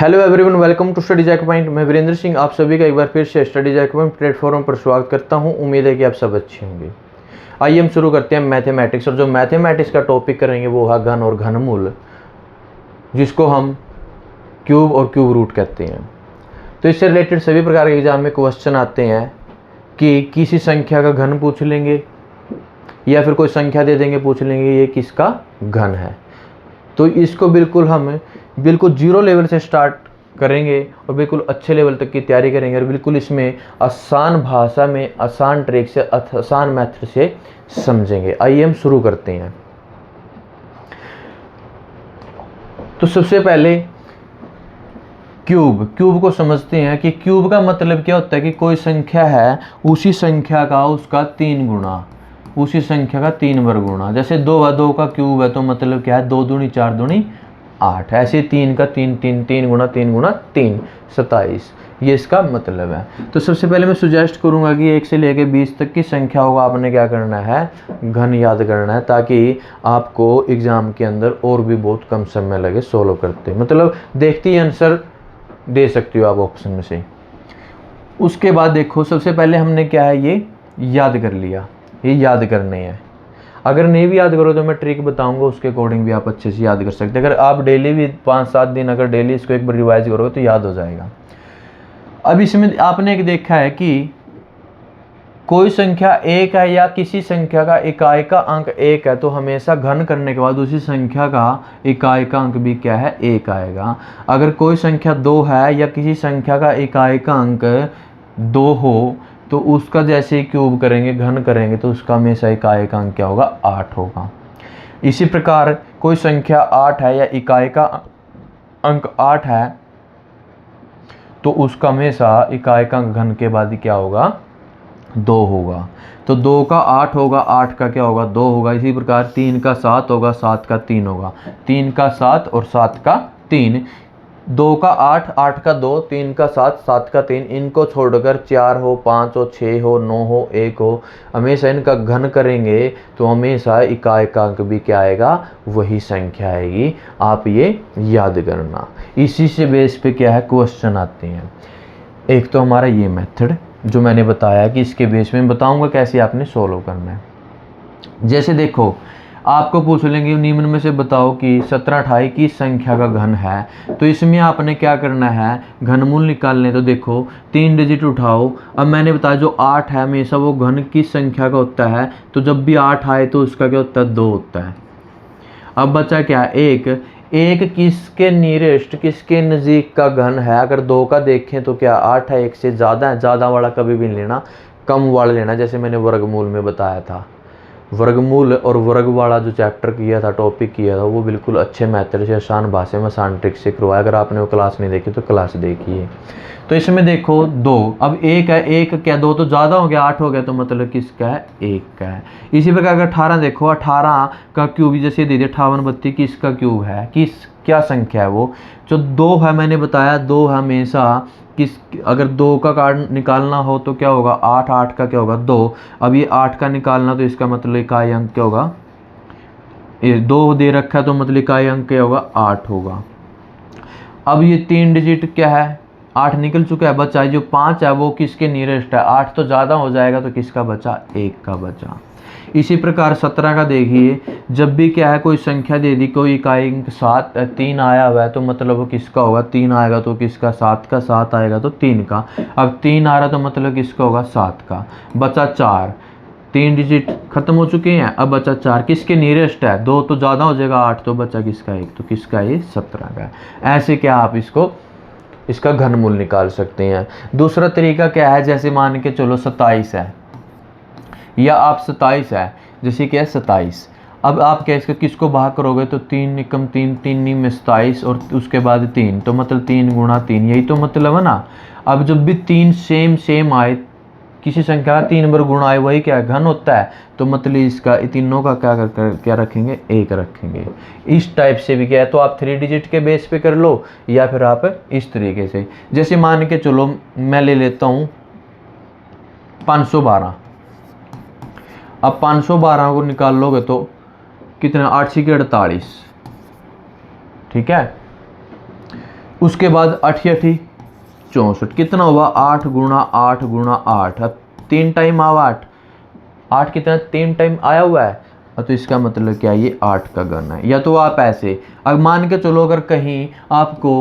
Hello everyone, welcome to Study Jack Point. मैं वीरेंद्र सिंह आप सभी का एक बार फिर से स्टडी जैक पॉइंट प्लेटफॉर्म पर स्वागत करता हूं। उम्मीद है कि आप सब अच्छे होंगे। आइए हम शुरू करते हैं मैथमेटिक्स। और जो मैथमेटिक्स का टॉपिक करेंगे वो है घन और घनमूल, जिसको हम क्यूब और क्यूब रूट कहते हैं। तो इससे रिलेटेड सभी प्रकार के एग्जाम में क्वेश्चन आते हैं कि किसी संख्या का घन पूछ लेंगे या फिर कोई संख्या दे देंगे, पूछ लेंगे ये किसका घन है। तो इसको हम बिल्कुल जीरो लेवल से स्टार्ट करेंगे और बिल्कुल अच्छे लेवल तक की तैयारी करेंगे और बिल्कुल इसमें आसान भाषा में, आसान ट्रिक से, आसान मेथड से समझेंगे। आइए हम शुरू करते हैं। तो सबसे पहले क्यूब को समझते हैं कि क्यूब का मतलब क्या होता है कि कोई संख्या है, उसी संख्या का उसका 3 गुना, उसी संख्या का 3 वर्ग गुणा। जैसे 2 है, 2 का क्यूब है तो मतलब क्या है, 2 दूनी 4 दूनी 8। ऐसे 3 का 3 3 3 गुणा 3 गुणा 3 27, ये इसका मतलब है। तो सबसे पहले मैं सुजेस्ट करूंगा कि 1 से लेकर 20 तक की संख्या होगा, आपने क्या करना है, घन याद करना है, ताकि आपको एग्जाम के अंदर और भी बहुत कम समय लगे सोल्व करते, मतलब देखते ही आंसर दे सकते हो आप ऑप्शन में से। उसके बाद देखो, सबसे पहले हमने क्या है, ये याद कर लिया, ये याद करने हैं। अगर नहीं भी याद करो तो मैं ट्रिक बताऊंगा, उसके अकॉर्डिंग भी आप अच्छे से याद कर सकते हैं। अगर आप डेली भी 5-7 दिन अगर डेली इसको एक बार रिवाइज करोगे तो याद हो जाएगा। अब इसमें आपने एक देखा है कि कोई संख्या 1 है या किसी संख्या का इकाई का अंक 1 है तो हमेशा घन करने के बाद उसी संख्या का इकाई का अंक भी क्या है, 1 आएगा। अगर कोई संख्या 2 है या किसी संख्या का इकाई का अंक 2 हो तो उसका जैसे ही क्यूब करेंगे, घन करेंगे, तो उसका हमेशा इकाई का अंक क्या होगा, 8 होगा। इसी प्रकार कोई संख्या 8 है या इकाई का अंक 8 है तो उसका हमेशा इकाई का अंक घन के बाद ही क्या होगा, 2 होगा। तो 2 का 8 होगा, 8 का क्या होगा, 2 होगा। इसी प्रकार 3 का 7 होगा, 7 का 3 होगा। 3 का 7 और 7 का 3, 2 का 8, 8 का 2, 3 का 7, 7 का 3, इनको छोड़कर 4 हो, 5 हो, 6 हो, 9 हो, 1 हो, हमेशा इनका घन करेंगे तो हमेशा इकाई का अंक भी क्या आएगा, वही संख्या आएगी। आप ये याद करना। इसी से बेस पे क्या है, क्वेश्चन आते हैं। एक तो हमारा ये मेथड जो मैंने बताया कि इसके बेस में बताऊंगा कैसे आपने सोल्व करना है। जैसे देखो, आपको पूछ लेंगे निम्न में से बताओ कि 17/28 की संख्या का घन है। तो इसमें आपने क्या करना है, घनमूल निकालने। तो देखो 3 डिजिट उठाओ। अब मैंने बताया जो 8 है हमेशा वो घन की संख्या का होता है, तो जब भी 8 आए तो उसका क्या होता है, 2 होता है। अब बचा क्या, 1 किसके नियरेस्ट, किसके नज़दीक का घन है। अगर 2 का देखें तो क्या 8 है, 1 से ज़्यादा है, ज़्यादा वाला कभी भी नहीं लेना, कम वाला लेना। जैसे मैंने वर्गमूल में बताया था, वर्गमूल और वर्ग वाला जो चैप्टर किया था, टॉपिक किया था, वो बिल्कुल अच्छे मेथड से, आसान भाषा में, आसान ट्रिक से करवाया। अगर आपने वो क्लास नहीं देखी तो क्लास देखिए। तो इसमें देखो 2, अब 1 है, 1 क्या 2 तो ज़्यादा हो गया, 8 हो गया, तो मतलब किसका है, 1 का है। इसी प्रकार अगर 18 देखो, 18 का क्यूब जैसे दे दिया 58 32, किसका क्यूब है, किस क्या संख्या है वो। जो 2 है मैंने बताया, 2 हमेशा किस, अगर 2 का कार्ड निकालना हो तो क्या होगा, 8, 8 का क्या होगा, 2। अब ये 8 का निकालना तो इसका मतलब इकाई अंक क्या होगा, ये 2 दे रखा है तो मतलब इकाई अंक क्या होगा, 8 होगा। अब ये 3 डिजिट क्या है, 8 निकल चुका है, बचा जो 5 है वो किसके नियरेस्ट है, 8 तो ज़्यादा हो जाएगा तो किसका बचा, 1 का बचा। इसी प्रकार 17 का देखिए, जब भी क्या है कोई संख्या दे दी, कोई इकाई अंक 7 3 आया हुआ है तो मतलब वो किसका होगा, 3 आएगा तो किसका, 7 का, 7 आएगा तो 3 का। अब 3 आ रहा तो मतलब किसका होगा, 7 का। बचा 4, 3 डिजिट खत्म हो चुके हैं, अब बचा 4, किसके नियरेस्ट है, 2 तो ज़्यादा हो जाएगा, 8 तो बचा किसका, 1, तो किसका, ये 17 का है। ऐसे क्या आप इसका घनमूल निकाल सकते हैं। दूसरा तरीका क्या है, जैसे मान के चलो 27 है या आप 27 है, जैसे कि है 27। अब आप क्या इसका किसको भाग करोगे तो 3 निकम 3, 3 में 27 और उसके बाद 3, तो मतलब 3 गुणा 3, यही तो मतलब है ना। अब जब भी 3 सेम आए, किसी संख्या का 3 बार गुणा आए, वही क्या है, घन होता है। तो मतलब इसका तीनों का क्या रखेंगे, 1 रखेंगे। इस टाइप से भी क्या है, तो आप 3 डिजिट के बेस पे कर लो या फिर आप इस तरीके से। जैसे मान के चलो मैं ले लेता हूँ 512। अब 512 को निकाल लोगे तो कितना, 8 6 48, ठीक है। उसके बाद 8 8 64, कितना हुआ 8 गुणा 8 गुणा 8। अब 3 टाइम आवा 8, 8 कितना 3 टाइम आया हुआ है, तो इसका मतलब क्या है, ये 8 का घन है। या तो आप ऐसे, अब मान के चलो अगर कहीं आपको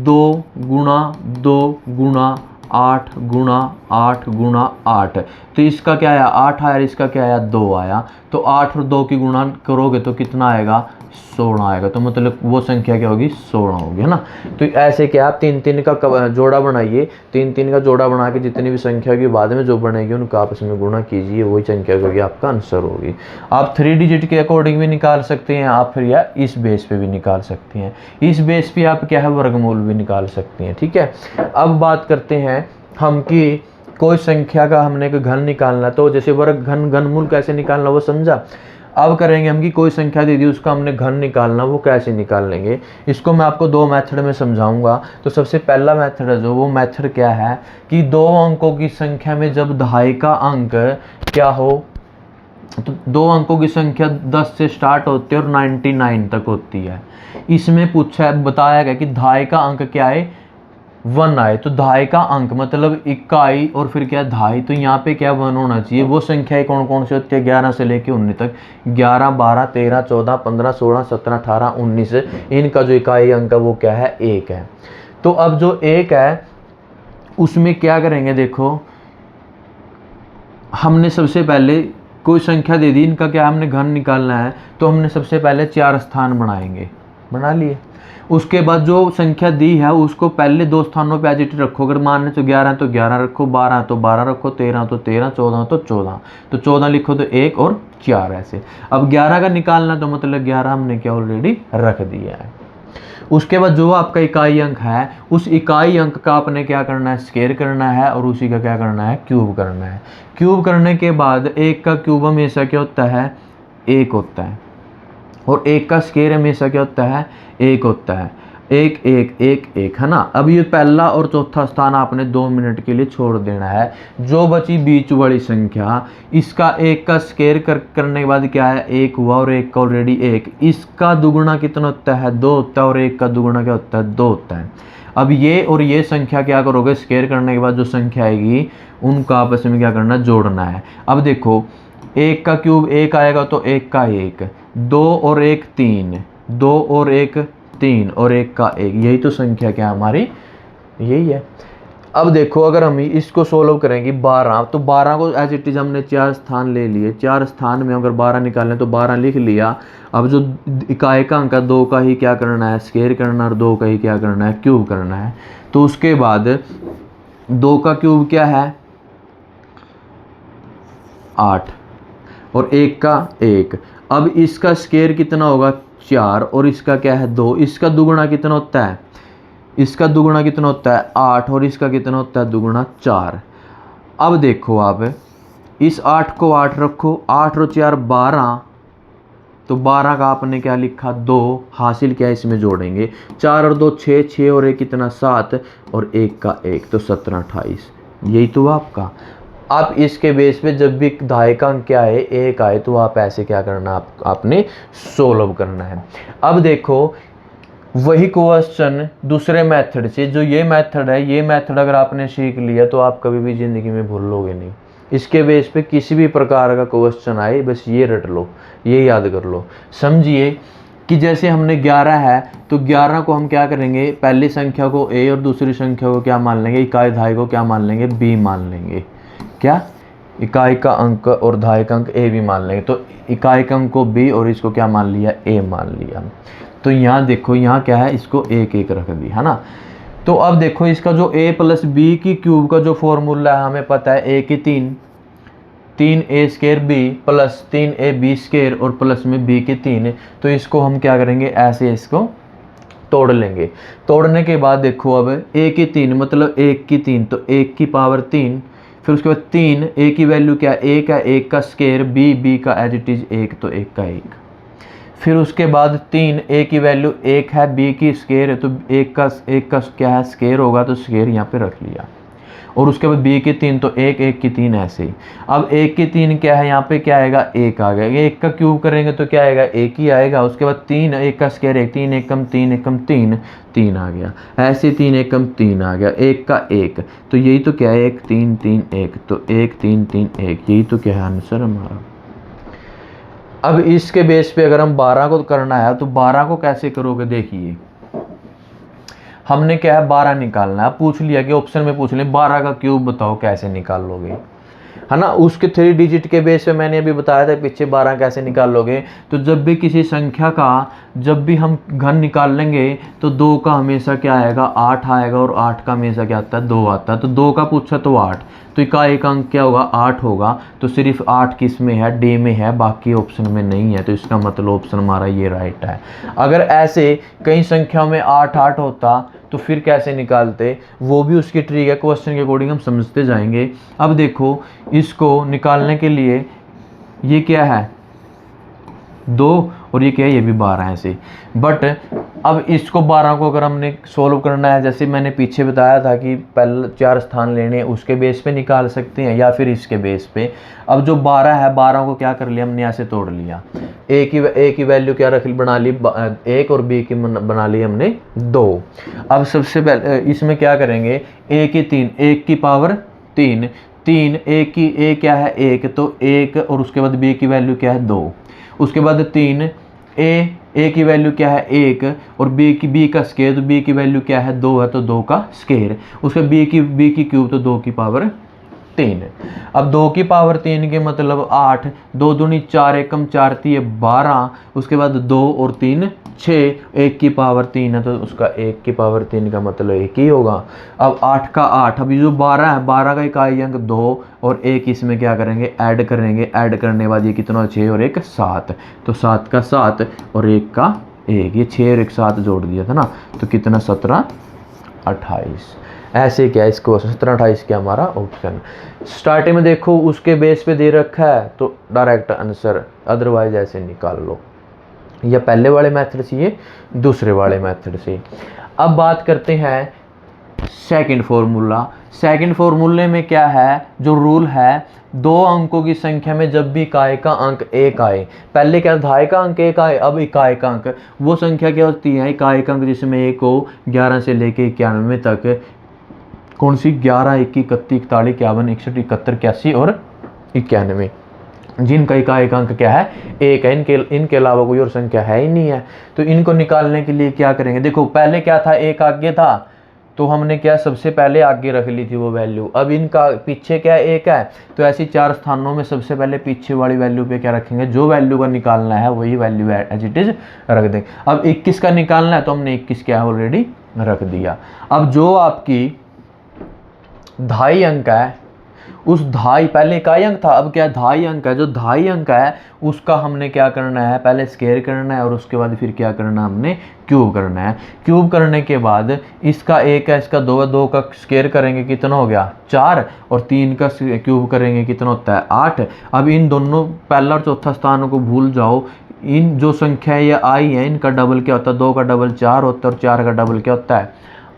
2 गुणा 2 गुणा 8 गुणा 8 गुणा 8, तो इसका क्या आया 8 आया, इसका क्या आया 2 आया, तो 8 और 2 की गुणा करोगे तो कितना आएगा 16 आएगा। तो मतलब वो संख्या क्या होगी 16 होगी, है ना। तो ऐसे क्या आप 3 3 का जोड़ा बनाइए, 3 3 का जोड़ा बना के जितनी भी संख्या की बाद में जो बनेगी उनका आपस में गुणा कीजिए, वही संख्या होगी आपका आंसर होगी। आप 3 डिजिट के अकॉर्डिंग भी निकाल सकते हैं आप, फिर या इस बेस पे भी निकाल सकते हैं, इस बेस पे आप क्या है वर्गमूल भी निकाल सकते हैं, ठीक है। अब बात करते हैं हम कि कोई संख्या का हमने एक घन निकालना, तो जैसे वर्ग घन घनमूल कैसे निकालना वो समझा। अब करेंगे हम कि कोई संख्या दे दी उसका हमने घन निकालना, वो कैसे निकाल लेंगे। इसको मैं आपको 2 मेथड में समझाऊंगा। तो सबसे पहला मेथड है जो, वो मेथड क्या है कि 2 अंकों की संख्या में जब दहाई का अंक क्या हो, तो 2 अंकों की संख्या 10 से स्टार्ट होती है और 99 तक होती है। इसमें पूछा है, बताया गया कि दहाई का अंक क्या है 1 आए, तो दहाई का अंक मतलब इकाई और फिर क्या दहाई, तो यहाँ पे क्या 1 होना चाहिए। वो संख्याएं कौन कौन सी होती है 11 से लेके 19 तक, 11 12 13 14 15 16 17 18 19, इनका जो इकाई अंक है वो क्या है 1 है। तो अब जो 1 है उसमें क्या करेंगे, देखो हमने सबसे पहले कोई संख्या दे दी, इनका क्या हमने घन निकालना है, तो हमने सबसे पहले 4 स्थान बनाएंगे, बना लिए। उसके बाद जो संख्या दी है उसको पहले 2 स्थानों पे एज इट रखो, अगर मानने तो 11 है तो 11 रखो, 12 है तो 12 रखो, 13 तो 13, 14 तो 14, तो 14 लिखो तो 1 और 4 ऐसे। अब 11 का निकालना, तो मतलब 11 हमने क्या ऑलरेडी रख दिया है। उसके बाद जो आपका इकाई अंक है, उस इकाई अंक का आपने क्या करना है स्क्वायर करना है, और उसी का क्या करना है क्यूब करना है। क्यूब करने के बाद 1 का क्यूब हमेशा क्या होता है 1 होता है, और 1 का स्क्वायर हमेशा क्या होता है 1 होता है, 1 1 1 1, है ना। अब ये पहला और चौथा स्थान आपने 2 मिनट के लिए छोड़ देना है। जो बची बीच वाली संख्या, इसका 1 का स्क्वायर करने के बाद क्या है 1 हुआ, और 1 का ऑलरेडी 1, इसका दुगुना कितना होता है 2 होता है, और 1 का दुगुना क्या होता है 2 होता है। अब ये और ये संख्या क्या करोगे स्क्वायर करने के बाद जो संख्या आएगी उनका आपस में क्या करना जोड़ना है। अब देखो 1 का क्यूब 1 आएगा, तो 1 का 1, 2 और 1 3, 2 और 1 3, और 1 का 1, यही तो संख्या क्या हमारी यही है। अब देखो अगर हम इसको सोल्व करेंगे 12, तो 12 को एज इट इज हमने 4 स्थान ले लिए, 4 स्थान में अगर 12 निकालें तो 12 लिख लिया। अब जो इकाई का अंक 2 का ही क्या करना है स्क्वायर करना, और 2 का ही क्या करना है क्यूब करना है। तो उसके बाद 2 का क्यूब क्या है 8, और 1 का 1। अब इसका स्क्वायर कितना होगा 4, और इसका क्या है 2, इसका दुगुना कितना होता है, इसका दुगुना कितना होता है 8, और इसका कितना होता है दुगुना 4। अब देखो आप इस 8 को 8 रखो, 8 और 4 12, तो 12 का आपने क्या लिखा 2, हासिल क्या इसमें जोड़ेंगे 4 और 2 6, 6 और 1 कितना 7, और 1 का 1, तो 17 28, यही तो आपका। आप इसके बेस पे जब भी दहाई का अंक क्या है 1 आए, तो आप ऐसे क्या करना आपने सोल्व करना है। अब देखो वही क्वेश्चन दूसरे मेथड से, जो ये मेथड है, ये मेथड अगर आपने सीख लिया तो आप कभी भी ज़िंदगी में भूलोगे नहीं। इसके बेस पे किसी भी प्रकार का क्वेश्चन आए बस ये रट लो, ये याद कर लो। समझिए कि जैसे हमने 11 है, तो 11 को हम क्या करेंगे पहली संख्या को a और दूसरी संख्या को क्या मान लेंगे इकाई दहाई को क्या मान लेंगे b मान लेंगे। क्या इकाई का अंक और दहाई का अंक a भी मान लेंगे, तो इकाई का अंक को b और इसको क्या मान लिया a मान लिया। तो यहाँ देखो यहाँ क्या है इसको 1 1 रख दी, है ना। तो अब देखो इसका जो a प्लस बी की क्यूब का जो फॉर्मूला है हमें पता है a की 3, 3a square b plus 3ab square और प्लस में b की 3, तो इसको हम क्या करेंगे ऐसे इसको तोड़ लेंगे। तोड़ने के बाद देखो अब a की 3 मतलब 1 की 3, तो 1 की पावर 3, फिर उसके बाद 3 a की वैल्यू क्या 1 है, 1 का स्क्वायर b का एज इट इज 1, तो 1 का 1। फिर उसके बाद 3 a की वैल्यू 1 है, b की स्क्वायर है, तो 1 का क्या है स्क्वायर होगा, तो स्क्वायर यहाँ पे रख लिया। और उसके बाद b की 3 तो 1, 1 की 3 ऐसे ही। अब 1 की 3 क्या है, यहाँ पे क्या आएगा, 1 आ गया। ये 1 का क्यूब करेंगे तो क्या आएगा, 1 ही आएगा। उसके बाद 3, 1 का स्क्वायर 1, 3 1 कम 3 1 कम 3, 3 आ गया। ऐसे 3 1 कम 3 आ गया, 1 का 1, तो यही तो क्या है, 1 3 3 1, तो 1 3 3 1, यही तो क्या है आंसर हमारा। अब इसके बेस पे अगर हम 12 को करना है तो 12 को कैसे करोगे, देखिए हमने क्या है 12 निकालना है। पूछ लिया कि ऑप्शन में पूछ लिया 12 का क्यूब बताओ कैसे निकाल लोगे, है ना। उसके 3 डिजिट के बेस पे मैंने अभी बताया था पीछे 12 कैसे निकाल लोगे। तो जब भी किसी संख्या का जब भी हम घन निकाल लेंगे तो 2 का हमेशा क्या आएगा, 8 आएगा, और 8 का हमेशा क्या आता है, 2 आता है। तो 2 का पूछा तो 8, तो इका एक अंक क्या होगा, 8 होगा। तो सिर्फ 8 किस में है, डी में है, बाकी ऑप्शन में नहीं है। तो इसका मतलब ऑप्शन हमारा ये राइट है। अगर ऐसे कई संख्याओं में 8 8 होता तो फिर कैसे निकालते, वो भी उसकी ट्रिक है, क्वेश्चन के अकॉर्डिंग हम समझते जाएंगे। अब देखो इसको निकालने के लिए ये क्या है 2, और ये क्या है, ये भी 12 है ऐसे। बट अब इसको 12 को अगर हमने सोल्व करना है, जैसे मैंने पीछे बताया था कि पहले 4 स्थान लेने हैं, उसके बेस पे निकाल सकते हैं या फिर इसके बेस पे। अब जो 12 है, 12 को क्या कर लिया हमने, ऐसे तोड़ लिया। ए की वैल्यू क्या रख बना ली 1, और बी की बना ली हमने 2। अब सबसे पहले इसमें क्या करेंगे, ए की 3, 1 की पावर 3, 3 1 की ए क्या है 1, तो 1, और उसके बाद बी की वैल्यू क्या है 2। उसके बाद 3 ए की वैल्यू क्या है 1, और बी का स्केयर, तो बी की वैल्यू क्या है 2 है, तो 2 का स्केयर। उसके बी की क्यूब, तो 2 की पावर 3। अब 2 की पावर 3 के मतलब 8, 2 दूनी 4, 1 कम 4 3 12। उसके बाद 2 और 3 6, 1 की पावर 3 है, तो उसका 1 की पावर 3 का मतलब 1 ही होगा। अब 8 का 8, अभी जो 12 है, 12 का इकाई अंक 2, और 1 इसमें क्या करेंगे, ऐड करेंगे। ऐड करने के बाद ये कितना, 6 और 1 7, तो 7 का 7 और 1 का 1, ये 6 और 1 7 जोड़ दिया था ना, तो कितना 17 28। ऐसे क्या इसको 17 28 क्या हमारा ऑप्शन। स्टार्टिंग में देखो उसके बेस पे दे रखा है तो डायरेक्ट आंसर, अदरवाइज ऐसे निकाल लो, या पहले वाले मेथड से ये दूसरे वाले मेथड से। अब बात करते हैं सेकंड फार्मूला। सेकंड फार्मूले में क्या है, जो रूल है, 2 अंकों की संख्या में जब भी इकाई का अंक 1 आए, पहले क्या धाई का अंक 1 आए, अब इकाई का अंक, वो संख्या क्या होती है, इकाई का अंक जिसमें 1 को 11 से लेके 91 तक, कौन सी, 11 21 31 41 51 61 71 81 और 91, जिनका इकाई का अंक क्या है 1 है। इनके अलावा कोई और संख्या है ही नहीं है। तो इनको निकालने के लिए क्या करेंगे, देखो पहले क्या था, 1 आगे था, तो हमने क्या सबसे पहले आगे रख ली थी वो वैल्यू। अब इनका पीछे क्या 1 है, तो ऐसी 4 स्थानों में सबसे पहले पीछे वाली वैल्यू पे क्या रखेंगे, जो वैल्यू का निकालना है वही वैल्यू एज इट इज रख देंगे। अब 21 का निकालना है, तो हमने 21 क्या ऑलरेडी रख दिया। अब जो आपकी धाई अंक है, उस धाई, पहले इकाई अंक था, अब क्या धाई अंक है, जो धाई अंक है उसका हमने क्या करना है, पहले स्क्वायर करना है, और उसके बाद फिर क्या करना है, हमने क्यूब करना है। क्यूब करने के बाद इसका 1 है, इसका 2 है, 2 का स्क्वायर करेंगे कितना हो गया 4, और 3 का क्यूब करेंगे कितना होता है 8। अब इन दोनों पहला और चौथा स्थान को भूल जाओ, इन जो संख्या ये आई है इनका डबल क्या होता है, 2 का डबल 4 होता है, और 4 का डबल क्या होता है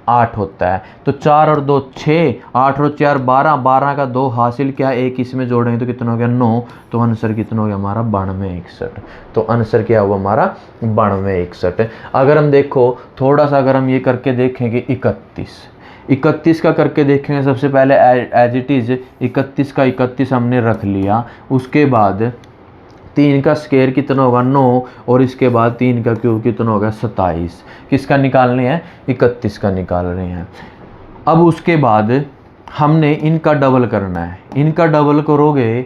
8 होता है। तो 4 और 2 6, 8 और 4 12, 12 का 2 हासिल क्या, 1 इसमें जोड़ेंगे तो कितना हो गया 9, तो आंसर कितना हो गया हमारा 92 61। तो आंसर क्या हुआ हमारा 92 61। अगर हम देखो थोड़ा सा, अगर हम ये करके देखेंगे 31 का करके देखेंगे, सबसे पहले एज इट इज़ 31 का 31 हमने रख लिया। उसके बाद 3 का स्क्वायर कितना होगा 9, और इसके बाद 3 का क्यूब कितना होगा 27। किसका निकालने हैं, 31 का निकाल रहे हैं। अब उसके बाद हमने इनका डबल करना है। इनका डबल करोगे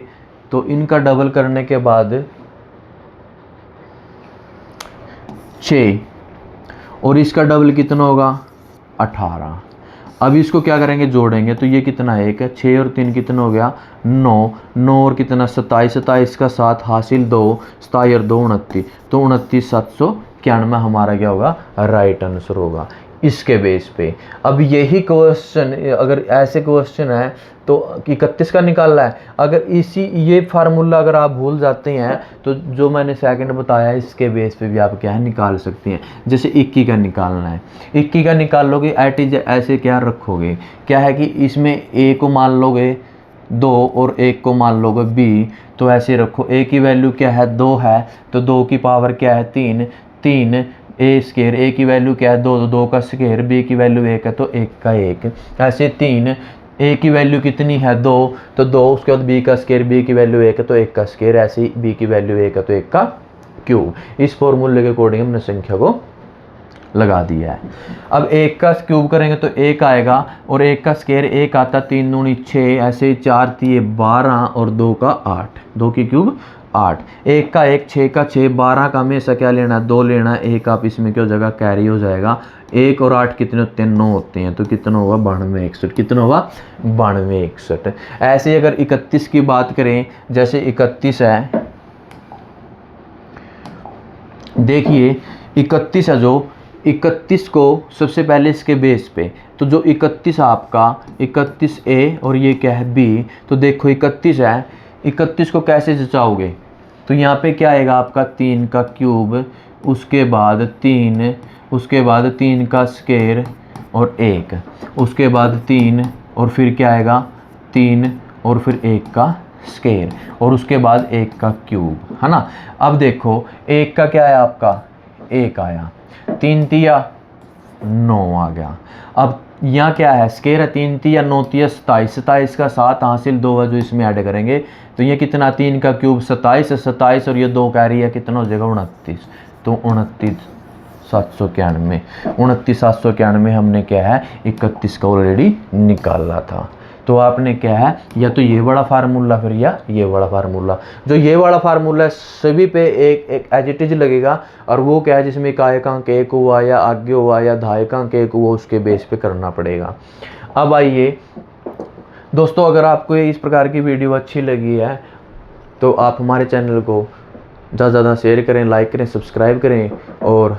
तो इनका डबल करने के बाद 6, और इसका डबल कितना होगा 18। अब इसको क्या करेंगे, जोड़ेंगे, तो ये कितना है 1 है, 6 और 3 कितना हो गया 9, 9 और कितना 27, 27 का 7 हासिल 2, 27 और 2 29, तो 29 791 हमारा क्या होगा राइट आंसर होगा इसके बेस पे। अब यही क्वेश्चन, अगर ऐसे क्वेश्चन है तो 31 का निकालना है। अगर इसी ये फार्मूला अगर आप भूल जाते हैं तो जो मैंने सेकंड बताया इसके बेस पे भी आप क्या है निकाल सकते हैं। जैसे 21 का निकालना है, 21 का निकाल लोगे एट इज ऐसे क्या रखोगे, क्या है कि इसमें ए को मान लोगे 2 और 1 को मान लोगे b, तो ऐसे रखो a की वैल्यू क्या है 2 है, तो 2 की पावर क्या है 3, 3 ए स्केयर, a की वैल्यू क्या है 2, तो 2 का स्केयर, b की वैल्यू 1 है तो 1 का 1, ऐसे 3 a की वैल्यू कितनी है 2, तो 2 उसके बाद b का स्केयर, b की वैल्यू 1 है तो 1 का स्केयर, ऐसे ही b की वैल्यू 1 है तो 1 का क्यूब। इस फॉर्मूले के अकॉर्डिंग हमने संख्या को लगा दिया है। अब 1 का क्यूब करेंगे तो 1 आएगा और 1 का स्केयर 1 आता, 3 दूनी 6, ऐसे 4 3 12 और 2 का 8, 2 की क्यूब 8, 1 का 1, 6 का 6, 12 का हमेशा क्या लेना है 2 लेना है, 1 आप इसमें क्या हो जाएगा कैरी हो जाएगा, 1 और 8 कितने होते हैं 9 होते हैं, तो कितना होगा 92 61, कितना होगा 92 61। ऐसे अगर 31 की बात करें, जैसे 31 है, देखिए 31 है, जो 31 को सबसे पहले इसके बेस पे, तो जो 31 आपका 31 ए और ये क्या है बी, तो देखो 31 है, 31 को कैसे जचाओगे, तो यहाँ पे क्या आएगा आपका 3 का क्यूब, उसके बाद 3, उसके बाद 3 का स्केयर और 1, उसके बाद 3 और फिर क्या आएगा 3 और फिर 1 का स्केयर और उसके बाद 1 का क्यूब, है ना। अब देखो 1 का क्या है आपका 1 आया, 3 तिया 9 आ गया। अब यहाँ क्या है स्केयर है, 3 तिया 9 तिया 27, 27 का 7 हासिल 2 है जो इसमें ऐड करेंगे, तो ये कितना 3 का क्यूब 27 है, 27 और ये 2 कैरी है, कितना हो जाएगा 29, तो 29 791, 29 791 हमने क्या है 31 का ऑलरेडी निकाला था। तो आपने क्या है या तो ये वाला फार्मूला फिर या ये वाला फार्मूला, जो ये वाला फार्मूला है सभी पे एक एज इट इज लगेगा, और वो क्या है जिसमें एकांक 1 हुआ या आगे हुआ या धायकांक 1 हुआ उसके बेस पे करना पड़ेगा। अब आइए दोस्तों, अगर आपको इस प्रकार की वीडियो अच्छी लगी है तो आप हमारे चैनल को ज़्यादा से ज़्यादा शेयर करें, लाइक करें, सब्सक्राइब करें और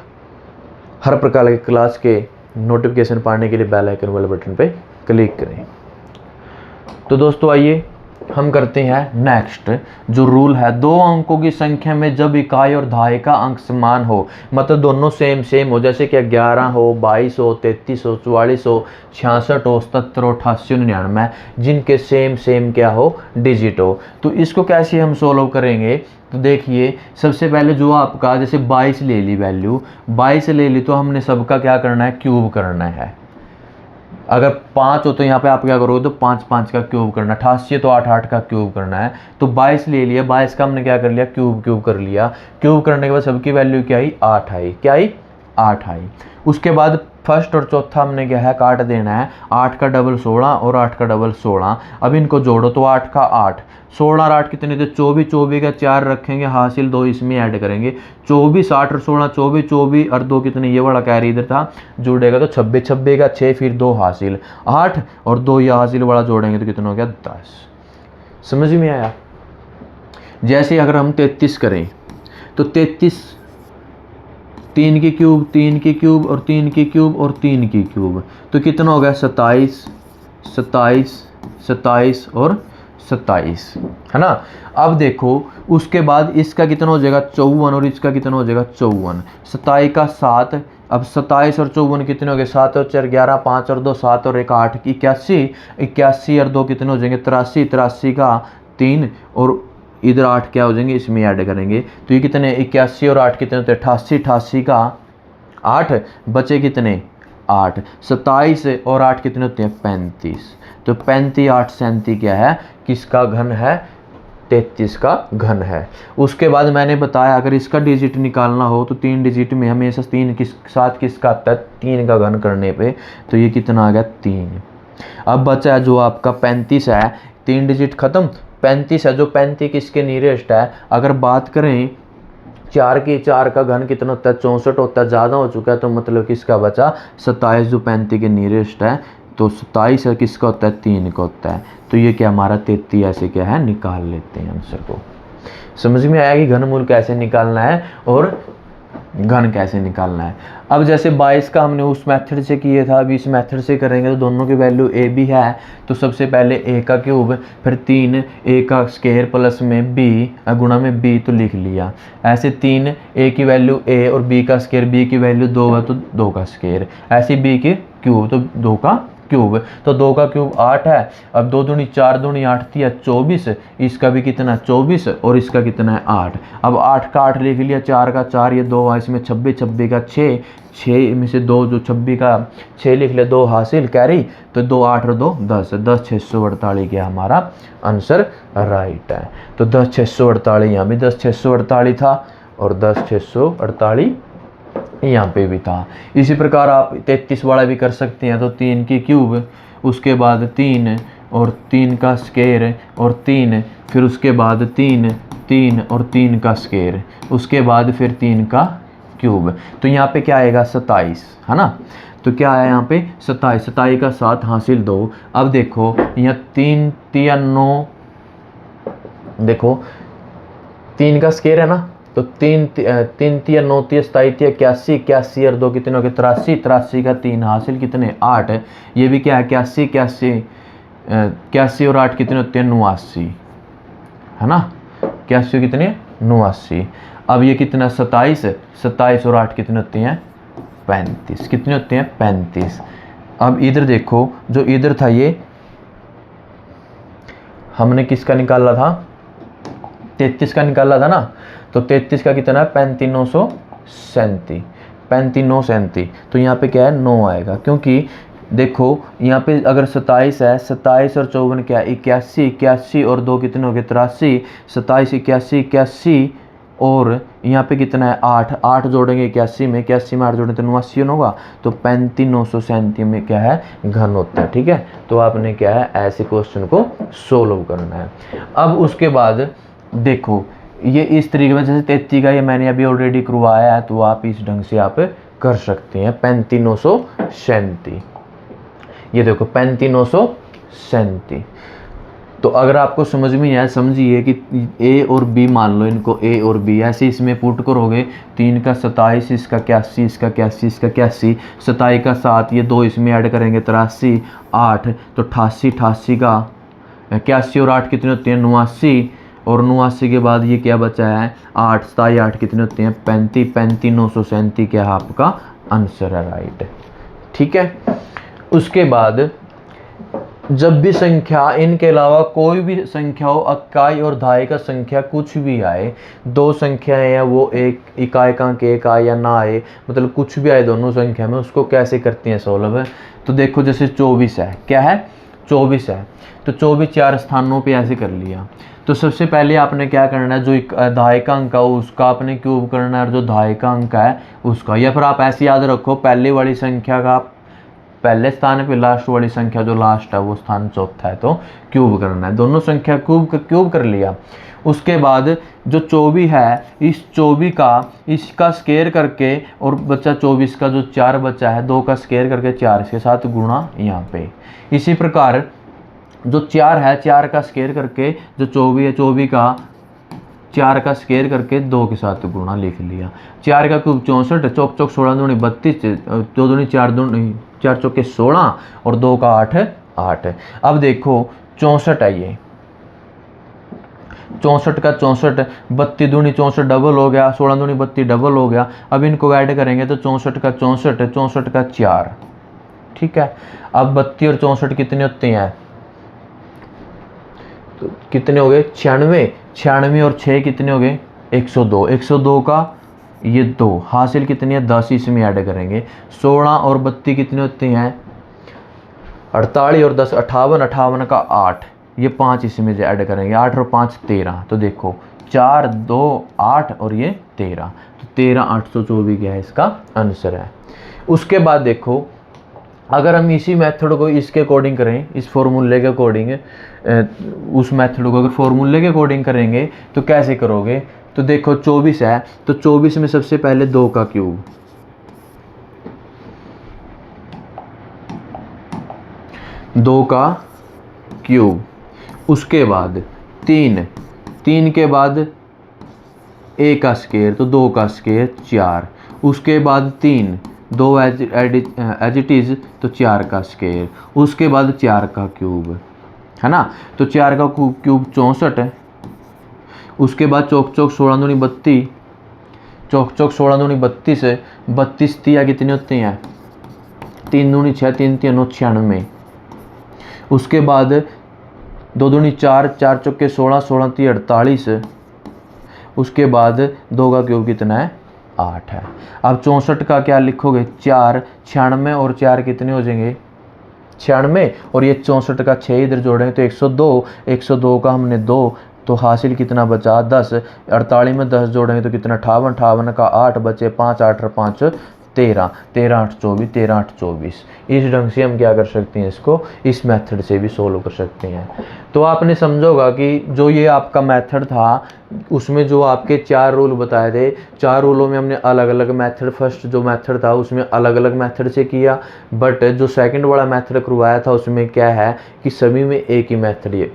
हर प्रकार के क्लास के नोटिफिकेशन पाने के लिए बेल आइकन वाले बटन पे क्लिक करें। तो दोस्तों आइए हम करते हैं नेक्स्ट, जो रूल है 2 अंकों की संख्या में जब इकाई और दहाई का अंक समान हो, मतलब दोनों सेम हो, जैसे कि 11 हो 22 हो 33 हो 44 हो 66 हो 77 हो 88 99, जिनके सेम क्या हो डिजिट हो, तो इसको कैसे हम सोल्व करेंगे। तो देखिए सबसे पहले जो आपका जैसे 22 ले ली वैल्यू, 22 ले ली तो हमने सबका क्या करना है क्यूब करना है। अगर 5 हो तो यहाँ पे आप क्या करोगे तो 5 5 का क्यूब करना, 88 तो 8 8 का क्यूब करना है। तो 22 ले लिया, 22 का हमने क्या कर लिया क्यूब कर लिया। क्यूब करने के बाद सबकी वैल्यू क्या आई 8 आई, क्या आई 8 आई। उसके बाद फर्स्ट और चौथा हमने क्या है काट देना है, 8 का डबल 16 और 8 का डबल 16। अब इनको जोड़ो तो 8 का 8, 16 और 8 कितने थे 24, 24 का 4 रखेंगे हासिल 2 इसमें ऐड करेंगे, 24 8 और 16 24, 24 और 2 कितने, ये वाला कैरी इधर था जुड़ेगा तो 26, 26 का 6 फिर 2 हासिल 8 और 2 ये हासिल वाला जोड़ेंगे तो कितना हो गया 10। समझ में आया। जैसे अगर हम 33 करें तो 33 3 की क्यूब 3 की क्यूब और 3 की क्यूब और 3 की क्यूब, तो कितना हो गया 27 27 27 और 27, है ना। अब देखो उसके बाद इसका कितना हो जाएगा 54 और इसका कितना हो जाएगा 54, 27 का 7, अब 27 और 54 कितने हो गए 7 और 4 11, 5 और 2 7 और 1 8, 81 81 और 2 कितने हो जाएंगे 83, 83 का 3 और इधर 8 क्या हो जाएंगे इसमें ऐड करेंगे, तो ये कितने 81 और 8 कितने होते हैं 88, 88 का 8 बचे कितने 8, 27 और 8 कितने होते हैं 35, तो 35 8 37 क्या है किसका घन है 33 का घन है। उसके बाद मैंने बताया अगर इसका डिजिट निकालना हो तो 3 डिजिट में हमेशा 3 के साथ किसका आता है 3 का घन करने पे, तो ये कितना आ गया 3। अब बचा जो आपका 35 है, 3 डिजिट खत्म, 35 है, जो 35 किसके नियरेस्ट है। अगर बात करें 4 का घन कितना होता है 64 होता है, ज़्यादा हो चुका है तो मतलब किसका बचा 27, जो 35 के नियरेस्ट है, तो 27 है किसका होता है 3 का होता है, तो ये क्या हमारा 33 ऐसे क्या है निकाल लेते हैं आंसर को। समझ में आया कि घनमूल कैसे निकालना है और घन कैसे निकालना है। अब जैसे 22 का हमने उस मेथड से किया था, अभी इस मेथड से करेंगे तो दोनों की वैल्यू ए भी है, तो सबसे पहले ए का क्यूब, फिर 3 ए का स्केयर प्लस में बी गुणा में बी, तो लिख लिया ऐसे 3 ए की वैल्यू ए और बी का स्केयर, बी की वैल्यू 2 है तो 2 का स्केयर, ऐसे बी की क्यूब तो 2 का क्यूब, तो 2 का क्यूब 8 है। अब 2 दूनी 4 दूनी 8 थी 24, इसका भी कितना 24 और इसका कितना है 8। अब 8 का 8 लिख लिया, 4 का 4, ये 2 इसमें 26, 26 का 6, 6 में से 2 जो 26 का 6 लिख लिया, 2 हासिल कैरी, तो 2 8 और 2 10, 10 648 क्या हमारा आंसर राइट है। तो 10 648 यहाँ भी 10 648 था और 10 648 यहाँ पे भी था। इसी प्रकार आप 33 वाला भी कर सकते हैं, तो 3 की क्यूब, उसके बाद 3 और 3 का स्केयर और 3, फिर उसके बाद 3 3 और 3 का स्केयर, उसके बाद फिर 3 का क्यूब, तो यहाँ पे क्या आएगा 27, है ना। तो क्या आया यहाँ पे 27, 27 का 7 हासिल 2। अब देखो यहाँ 3 3 9, देखो 3 का स्केयर है ना, तो 3 3 3 9 3 27 81, 81 और 2 कितने हो गए 83, 83 का 3 हासिल कितने 8, ये भी क्या है 81, 81 81 और 8 कितने होते हैं 89, है ना, 81 कितने 89। अब ये कितना 27, 27 और 8 कितने होते हैं 35, कितने होते हैं 35। अब इधर देखो, जो इधर था ये हमने किसका निकाला था 33 का निकाला था ना, तो 33 का कितना है 35,937, 35,937, तो यहाँ पे क्या है 9 आएगा, क्योंकि देखो यहाँ पे अगर 27 है, 27 और 54 क्या है 81, 81 और 2 कितने हो गए 83, 27 81 81 और यहाँ पे कितना है 8, 8 जोड़ेंगे 81 में, 81 में 8 जोड़ेंगे तो 89 होगा, तो 35,937 में क्या है घन होता है। ठीक है, तो आपने क्या है ऐसे क्वेश्चन को सोल्व करना है। अब उसके बाद देखो ये इस तरीके में, जैसे 33 का ये मैंने अभी ऑलरेडी करवाया है, तो आप इस ढंग से आप कर सकते हैं 35,937, ये देखो 35,937। तो अगर आपको समझ में नहीं आया, समझिए कि ए और बी मान लो, इनको ए और बी ऐसे इसमें पुट करोगे, 3 का 27, इसका 81, इसका 81, इसका 81, 27 का 7, ये 2 इसमें ऐड करेंगे 83, 8 तो 88, 88 का 81 और 8 कितने होते हैं 89, और 89 के बाद ये क्या बचा है 8, 27 8 कितने होते हैं 35, 35,937 क्या है आपका आंसर है राइट। ठीक है, उसके बाद जब भी संख्या, इनके अलावा कोई भी संख्या हो, इकाई और दहाई का संख्या कुछ भी आए, दो संख्याएं हैं वो एक इकाई का अंक एक आए या ना आए, मतलब कुछ भी आए दोनों संख्या में, उसको कैसे करते हैं सॉल्व है। तो देखो जैसे 24 है, क्या है 24 है, तो 24 4 स्थानों पे ऐसे कर लिया। तो सबसे पहले आपने क्या करना है, जो दहाई का अंक है उसका आपने क्यूब करना है, और जो दहाई का अंक है उसका, या फिर आप ऐसे याद रखो पहले वाली संख्या का पहले स्थान पे, लास्ट वाली संख्या जो लास्ट है वो स्थान चौथा है, तो क्यूब करना है। दोनों संख्या क्यूब कर लिया। उसके बाद जो 24 है, इस 24 का इसका स्केयर करके, और बच्चा 24 का जो 4 बचा है 2 का स्केयर करके 4 के साथ गुणा यहाँ पे। इसी प्रकार जो 4 है 4 का स्केयर करके, जो 24 है 24 का 4 का स्केयर करके 2 के साथ गुणा लिख लिया। 4 का क्यूब 64, चौक चौक 16 दूनी 32, 2 दूनी 4 दूनी 4 चौके 16 और 2 का 8 8। अब देखो 64 है, ये 64 का 64, 32 दूनी 64 डबल हो गया, 16 दूनी 32 डबल हो गया। अब इनको ऐड करेंगे तो 64 का 64, 64 का 4। ठीक है, अब 32 और 64 कितने होते हैं, तो कितने हो गए 96, 96 और 6 कितने हो गए 102, 102 का ये 2 हासिल कितनी है 10, इसमें ऐड करेंगे। 16 और 32 कितने होते हैं 48 और 10 58, 58 का 8, ये 5 इसमें ऐड करेंगे, 8 और 5 13। तो देखो 4 2 8 और ये 13, तो 13 824 क्या है इसका आंसर है। उसके बाद देखो अगर हम इसी मेथड को इसके अकॉर्डिंग करें, इस फॉर्मूले के अकॉर्डिंग, उस मेथड को अगर फॉर्मूले के अकॉर्डिंग करेंगे तो कैसे करोगे। तो देखो 24 है, तो 24 में सबसे पहले 2 का क्यूब, 2 का क्यूब, उसके बाद 3, 3 के बाद 1 का स्केयर, तो 2 का स्केयर 4, उसके बाद 3, 2 एज इट इज़ तो 4 का स्क्वायर, उसके बाद 4 का क्यूब, है ना। तो 4 का क्यूब 64 है। उसके बाद चौक चौक 16 दूनी 32, चौक चौक 16 दूनी 32 है। 32 तिया कितनी होती हैं? 3 दूनी 6, 3 3 96। उसके बाद 2 दूनी 4, 4 चौके 16, 16 3 48। उसके बाद 2 का क्यूब कितना है? 8 है। अब 64 का क्या लिखोगे? 4, 96 और 4 कितने हो जाएंगे? 96, और ये 64 का 6 इधर जोड़ेंगे तो 102, 102 का हमने 2, तो हासिल कितना बचा? 10। 48 में 10 जोड़ेंगे तो कितना? 58, 58 का 8 बचे, 5 8 और 5 13, 13 8 24, 13 8 24। इस ढंग से हम क्या कर सकते हैं? इसको इस मेथड से भी सोल्व कर सकते हैं। तो आपने समझोगा कि जो ये आपका मेथड था उसमें जो आपके 4 रूल बताए थे, 4 रूलों में हमने अलग अलग मेथड, फर्स्ट जो मेथड था उसमें अलग अलग मेथड से किया, बट जो सेकंड वाला मेथड करवाया था उसमें क्या है कि सभी में एक ही मेथड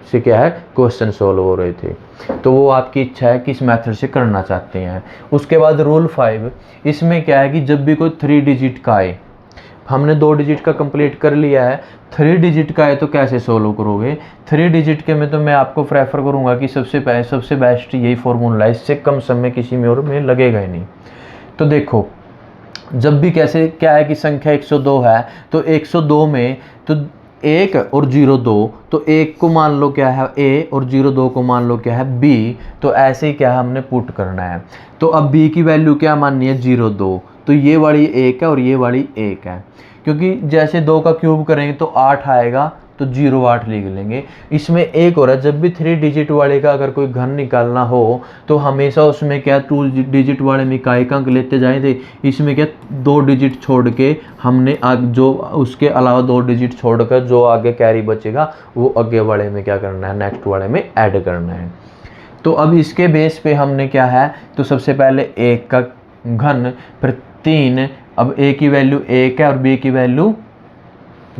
से क्या है क्वेश्चन सोल्व हो रहे थे। तो वो आपकी इच्छा है कि इस मेथड से करना चाहते हैं। उसके बाद रूल 5, इसमें क्या है कि जब भी कोई 3 डिजिट का आए, हमने 2 डिजिट का कंप्लीट कर लिया है, 3 डिजिट का है तो कैसे सोल्व करोगे? 3 डिजिट के में तो मैं आपको प्रेफर करूंगा कि सबसे बेस्ट यही फॉर्मूला है, इससे कम समय किसी में और में लगेगा ही नहीं। तो देखो, जब भी कैसे क्या है कि संख्या 102 है तो 102 में तो 1 और 0 2, तो 1 को मान लो क्या है A और 0 2 को मान लो क्या है B। तो ऐसे ही क्या है हमने पुट करना है। तो अब B की वैल्यू क्या माननी है? 0 2, तो ये वाली 1 है और ये वाली 1 है, क्योंकि जैसे 2 का क्यूब करेंगे तो 8 आएगा, तो 08 लिख लेंगे। इसमें एक और है, जब भी 3 डिजिट वाले का अगर कोई घन निकालना हो तो हमेशा उसमें क्या 2 डिजिट वाले में इकाई का अंक लेते जाए थे। इसमें क्या 2 डिजिट छोड़ के हमने जो उसके अलावा 2 डिजिट छोड़कर जो आगे कैरी बचेगा वो आगे वाले में क्या करना है? नेक्स्ट वाले में ऐड करना है। तो अब इसके बेस पे हमने क्या है, तो सबसे पहले 1 का घन, फिर 3, अब A की वैल्यू 1 है और B की वैल्यू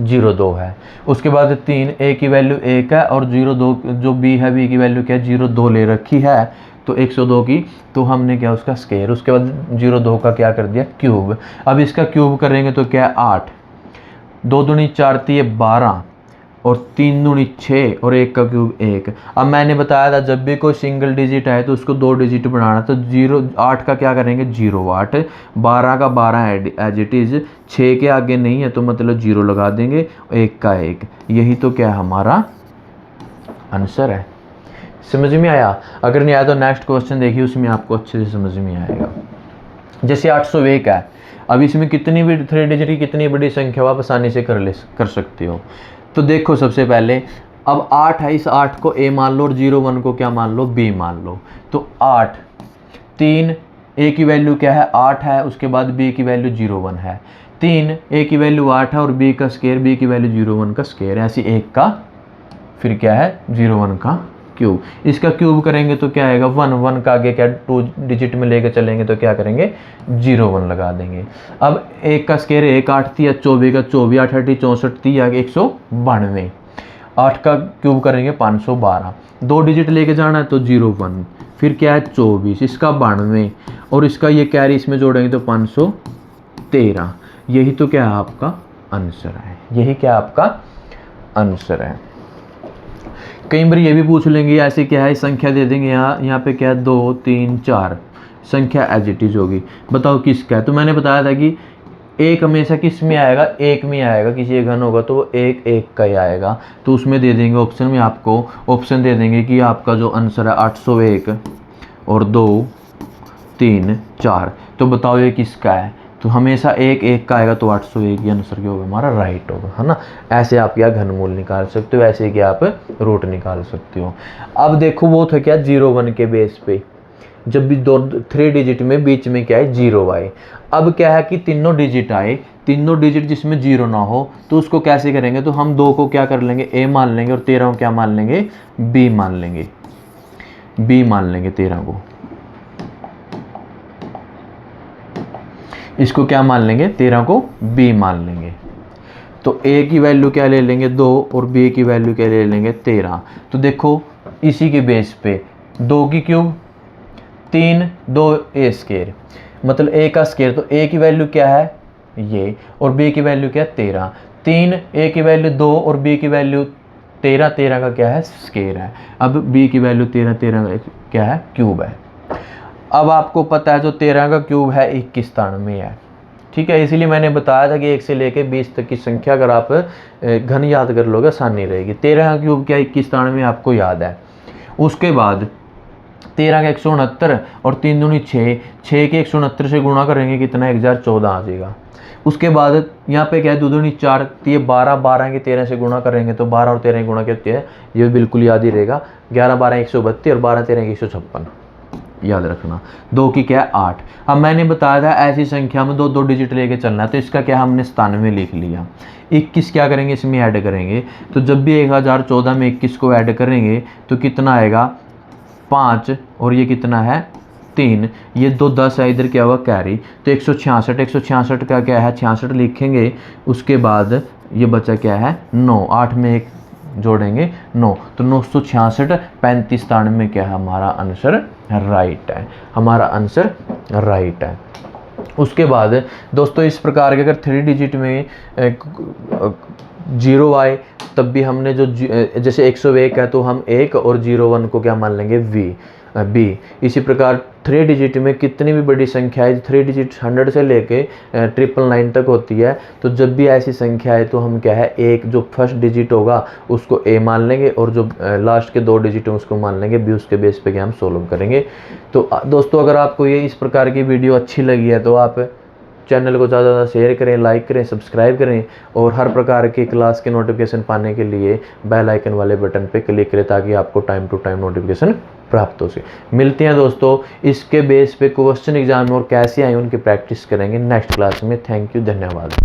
0 2 है। उसके बाद 3, A की वैल्यू 1 है और 0 2 जो B है, B की वैल्यू क्या है? 0 2 ले रखी है, तो 102 की, तो हमने क्या उसका स्क्वायर, उसके बाद 0 2 का क्या कर दिया? क्यूब। अब इसका क्यूब करेंगे तो क्या है? 8, 2 दूनी 4 3 12 और 3 दूनी 6 और 1 का क्यूब 1। अब मैंने बताया था जब भी कोई सिंगल डिजिट है तो उसको 2 डिजिट बनाना, तो 8 का क्या करेंगे? 08, 12 का 12 एज इट इज़, 6 के आगे नहीं है तो मतलब 0 लगा देंगे, 1 का 1। यही तो क्या हमारा आंसर है। समझ में आया? अगर नहीं आया तो नेक्स्ट क्वेश्चन देखिए, उसमें आपको अच्छे से समझ में आएगा। जैसे 801 है, अब इसमें कितनी भी 3 डिजिट की कितनी बड़ी संख्या आप आसानी से कर सकते हो। तो देखो सबसे पहले, अब 8 है, इस 8 को A मान लो और 0 1 को क्या मान लो? B मान लो। तो 8, 3 A की वैल्यू क्या है? 8 है, उसके बाद B की वैल्यू 0 1 है। 3 A की वैल्यू 8 है और B का स्क्वायर, B की वैल्यू 0 1 का स्क्वायर, ऐसे 1 का फिर क्या है? 0 1 का क्यूब। इसका क्यूब करेंगे तो क्या आएगा? 1 1 का आगे क्या 2 डिजिट में लेकर चलेंगे तो क्या करेंगे? 0 1 लगा देंगे। अब 1 का स्क्वायर 1, 8 3 24 का 24, 8 8 64 3 आगे 192। 8 का क्यूब करेंगे 512, 2 डिजिट लेके जाना है तो 0 1, फिर क्या है 24, इसका 92 और इसका ये कैरी इसमें जोड़ेंगे तो 513। यही तो क्या है आपका आंसर है। यही क्या आपका आंसर है। कई बार ये भी पूछ लेंगे ऐसे क्या है, संख्या दे देंगे यहाँ पे क्या है 2 3 4, संख्या एज इट इज होगी, बताओ किसका है। तो मैंने बताया था कि एक हमेशा किस में आएगा? एक में आएगा। किसी एक घन होगा तो वो एक एक का ही आएगा, तो उसमें दे देंगे ऑप्शन में, आपको ऑप्शन दे देंगे कि आपका जो आंसर है 801 और 2 3 4। तो बताओ ये किसका है? तो हमेशा एक एक का आएगा, तो 801 ही आंसर क्या होगा हमारा? राइट होगा, है ना। ऐसे आप क्या घनमूल निकाल सकते हो, ऐसे क्या आप रूट निकाल सकते हो। अब देखो वो था क्या 0 1 के बेस पे, जब भी 3 डिजिट में बीच में क्या है 0 आए। अब क्या है कि तीनों डिजिट आए, तीनों डिजिट जिसमें 0 ना हो तो उसको कैसे करेंगे? तो हम 2 को क्या कर लेंगे? A मान लेंगे और 13 को क्या मान लेंगे? B मान लेंगे। B मान लेंगे 13 को, इसको क्या मान लेंगे? 13 को B मान लेंगे। तो A की वैल्यू क्या ले लेंगे? 2 और B की वैल्यू क्या ले लेंगे? 13। तो देखो इसी के बेस पे 2 की क्यूब 3 2 A स्क्वायर, मतलब a का स्केयर, तो a की वैल्यू क्या है ये, और b की वैल्यू क्या है 13, 3, a की वैल्यू 2 और b की वैल्यू 13, 13 का क्या है स्केयर है। अब b की वैल्यू 13, 13 का क्या है क्यूब है। अब आपको पता है जो 13 का क्यूब है 21 स्थान में है, ठीक है। इसीलिए मैंने बताया था कि 1 से लेकर 20 तक की संख्या अगर आप घन याद कर लोगे आसानी रहेगी। 13 का क्यूब क्या 21 स्थान में आपको याद है। उसके बाद 13 का 169 और 3 दूनी 6, 6 के 169 से गुणा करेंगे कितना 1014 आ जाएगा। उसके बाद यहाँ पे क्या है 2 दूनी 4, तो ये 12, 12 के 13 से गुणा करेंगे तो 12 और 13 की गुणा क्या होती है, ये बिल्कुल याद ही रहेगा, 11 12 132 और 12 13 156, याद रखना। 2 की क्या है 8। अब मैंने बताया था ऐसी संख्या में 2 2 डिजिट लेके चलना है, तो इसका क्या हमने 97 लिख लिया। 21 क्या करेंगे इसमें ऐड करेंगे, तो जब भी 1014 में 21 को ऐड करेंगे तो कितना आएगा 5 और ये कितना है 3, ये 2 10 है, इधर क्या हुआ कैरी, तो 166, 166 का क्या है 66 लिखेंगे। उसके बाद ये बचा क्या है 9, 8 में 1 जोड़ेंगे 9, तो 966, 35 स्थान में क्या है हमारा आंसर राइट है, हमारा आंसर राइट है। उसके बाद दोस्तों इस प्रकार के अगर 3 डिजिट में 0 आए तब भी हमने जो जैसे 101 है तो हम 1 और 01 को क्या मान लेंगे बी। इसी प्रकार 3 डिजिट में कितनी भी बड़ी संख्या है, 3 डिजिट 100 से लेके 999 तक होती है, तो जब भी ऐसी संख्या है तो हम क्या है एक जो फर्स्ट डिजिट होगा उसको ए मान लेंगे और जो लास्ट के 2 डिजिट हैं उसको मान लेंगे बी। उसके बेस पे क्या हम सोल्व करेंगे। तो दोस्तों अगर आपको ये इस प्रकार की वीडियो अच्छी लगी है तो आप चैनल को ज़्यादा ज़्यादा शेयर करें, लाइक करें, सब्सक्राइब करें और हर प्रकार की क्लास के नोटिफिकेशन पाने के लिए बेल आइकन वाले बटन पे क्लिक करें ताकि आपको टाइम टू टाइम नोटिफिकेशन प्राप्त हो सके। मिलते हैं दोस्तों इसके बेस पे क्वेश्चन एग्जाम में और कैसे आए उनकी प्रैक्टिस करेंगे नेक्स्ट क्लास में। थैंक यू, धन्यवाद।